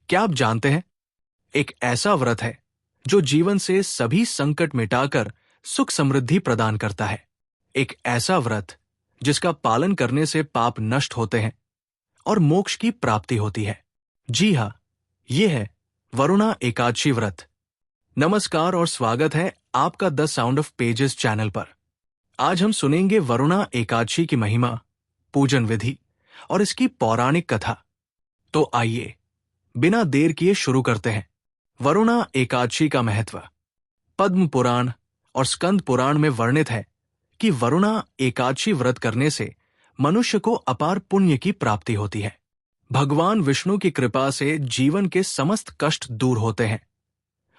क्या आप जानते हैं, एक ऐसा व्रत है जो जीवन से सभी संकट मिटाकर सुख समृद्धि प्रदान करता है। एक ऐसा व्रत जिसका पालन करने से पाप नष्ट होते हैं और मोक्ष की प्राप्ति होती है। जी हाँ, ये है वरुणा एकादशी व्रत। नमस्कार और स्वागत है आपका the sound of pages channel पर। आज हम सुनेंगे वरुणा एकादशी की महिमा, पूजन विधि और इसकी पौराणिक कथा। तो आइए बिना देर किए शुरू करते हैं। वरुणा एकादशी का महत्व। पद्म पुराण और स्कंद पुराण में वर्णित है कि वरुणा एकादशी व्रत करने से मनुष्य को अपार पुण्य की प्राप्ति होती है। भगवान विष्णु की कृपा से जीवन के समस्त कष्ट दूर होते हैं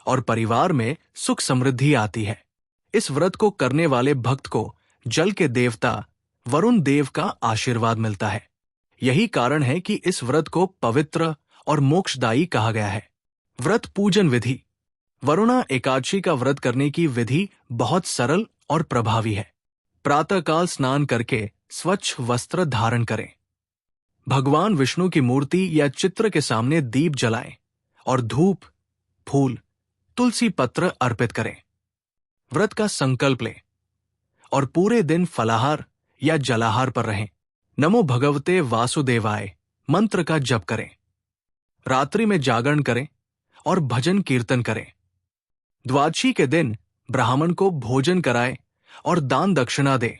और परिवार में सुख समृद्धि आती है। इस व्रत को करने वाले भक्त को जल के देवता वरुण देव का आशीर्वाद मिलता है। यही कारण है कि इस व्रत को पवित्र और मोक्षदायी कहा गया है। व्रत पूजन विधि। वरुणा एकादशी का व्रत करने की विधि बहुत सरल और प्रभावी है। प्रातःकाल स्नान करके स्वच्छ वस्त्र धारण करें। भगवान विष्णु की मूर्ति या चित्र के सामने दीप जलाएं और धूप, फूल, तुलसी पत्र अर्पित करें। व्रत का संकल्प लें और पूरे दिन फलाहार या जलाहार पर रहें। नमो भगवते वासुदेवाय मंत्र का जप करें। रात्रि में जागरण करें और भजन कीर्तन करें। द्वादशी के दिन ब्राह्मण को भोजन कराएं और दान दक्षिणा दें।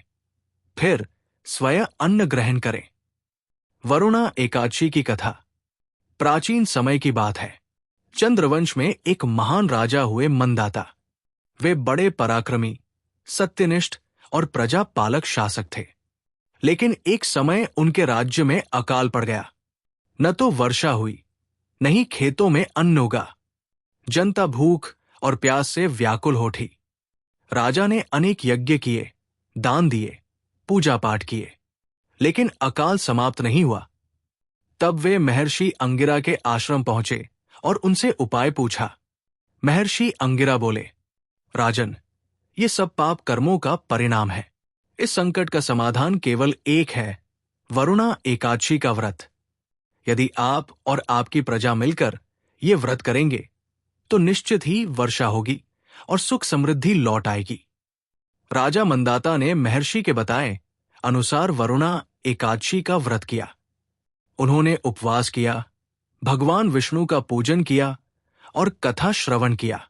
फिर स्वयं अन्न ग्रहण करें। वरुणा एकादशी की कथा। प्राचीन समय की बात है। चंद्रवंश में एक महान राजा हुए मंदाता। वे बड़े पराक्रमी, सत्यनिष्ठ और प्रजा पालक शासक थे। लेकिन एक समय उनके राज्य में अकाल पड़ गया। न तो वर्षा हुई, न ही खेतों में अन्न उगा। जनता भूख और प्यास से व्याकुल हो उठी। राजा ने अनेक यज्ञ किए, दान दिए, पूजा पाठ किए, लेकिन अकाल समाप्त नहीं हुआ। तब वे महर्षि अंगिरा के आश्रम पहुंचे और उनसे उपाय पूछा। महर्षि अंगिरा बोले, राजन, ये सब पाप कर्मों का परिणाम है। इस संकट का समाधान केवल एक है, वरुणा एकादशी का व्रत। यदि आप और आपकी प्रजा मिलकर ये व्रत करेंगे तो निश्चित ही वर्षा होगी और सुख समृद्धि लौट आएगी। राजा मंदाता ने महर्षि के बताए अनुसार वरुणा एकादशी का व्रत किया। उन्होंने उपवास किया, भगवान विष्णु का पूजन किया और कथा श्रवण किया।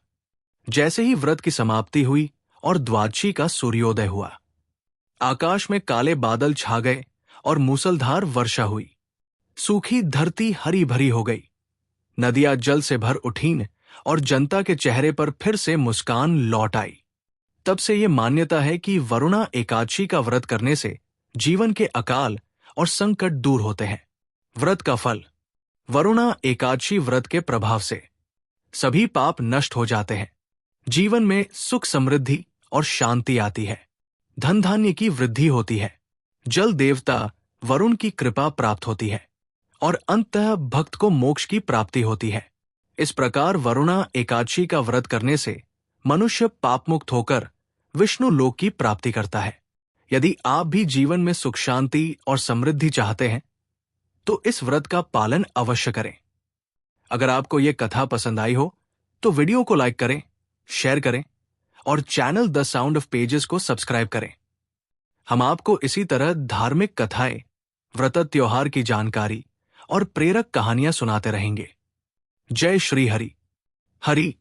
जैसे ही व्रत की समाप्ति हुई और द्वादशी का सूर्योदय हुआ, आकाश में काले बादल छा गए और मूसलधार वर्षा हुई। सूखी धरती हरी भरी हो गई। नदियां जल से भर उठीं और जनता के चेहरे पर फिर से मुस्कान लौट आई। तब से ये मान्यता है कि वरुणा एकादशी का व्रत करने से जीवन के अकाल और संकट दूर होते हैं। व्रत का फल। वरुणा एकादशी व्रत के प्रभाव से सभी पाप नष्ट हो जाते हैं। जीवन में सुख समृद्धि और शांति आती है। धन धान्य की वृद्धि होती है। जल देवता वरुण की कृपा प्राप्त होती है और अंततः भक्त को मोक्ष की प्राप्ति होती है। इस प्रकार वरुणा एकादशी का व्रत करने से मनुष्य पापमुक्त होकर विष्णु लोक की प्राप्ति करता है। यदि आप भी जीवन में सुख शांति और समृद्धि चाहते हैं तो इस व्रत का पालन अवश्य करें। अगर आपको ये कथा पसंद आई हो तो वीडियो को लाइक करें, शेयर करें और channel the sound of pages को सब्सक्राइब करें। हम आपको इसी तरह धार्मिक कथाएं, व्रत त्योहार की जानकारी और प्रेरक कहानियां सुनाते रहेंगे। जय श्री हरि। हरि